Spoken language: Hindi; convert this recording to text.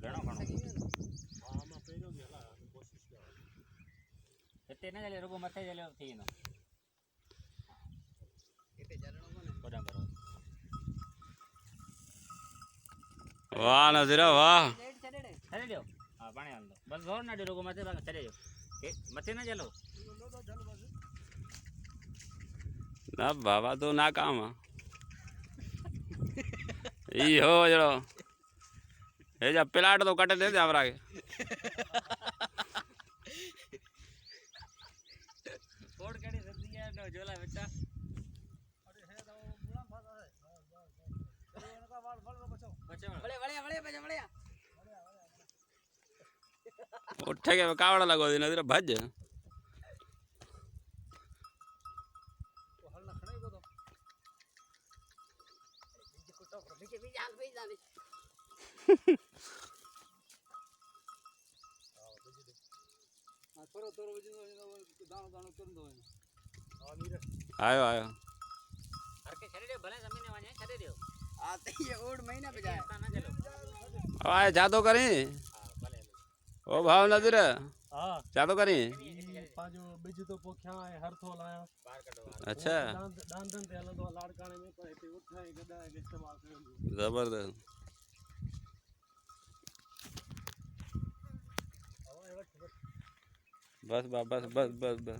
घणो घणो हां मां पहिरियों बि हलां कोशिशि कयां हिते न हले रुगो मथे हलियो थी वेंदो हिते चलणो कोन्हे होॾां करो वाह नज़ीरा वाह छॾे ॾियो हा पाणे हलंदो बस ज़ोर न ॾियो रुगो मथे छॾे ॾियो मथे न चलो ना बाबा तो ना काम यो जड़ो ये जा प्लाट तो कट दे हमरा के फोड़ केड़ी सब्जी है नो झोला बेटा अरे है तो मुला फासा है इनका वाल फल रो बचो बड़े बड़े बड़े बड़े बड़े उठे के कावड़ा लगो दी नजर भज तो हल ना खड़े को तो बीज को टोक बीज बीज हाल बीज डाली हां थोरो थोरो बीज दाणो दाणो करंदो हां मीर आयो आयो हर के छड़े दे भले जमीन में वने छड़े दियो हां तो ये ओड महीना पे जाए ना चलो आए जादो करी हां भले ओ भाव नजर हां जादो करी पाजो बीज तो पोख्या है हर थो लाया बाहर कटो अच्छा दांदन ते हलंदो लाड़काणे में पर हिते उठाए गदा के इस्तेमाल कयो जबरदस्त बस बस बस बस बस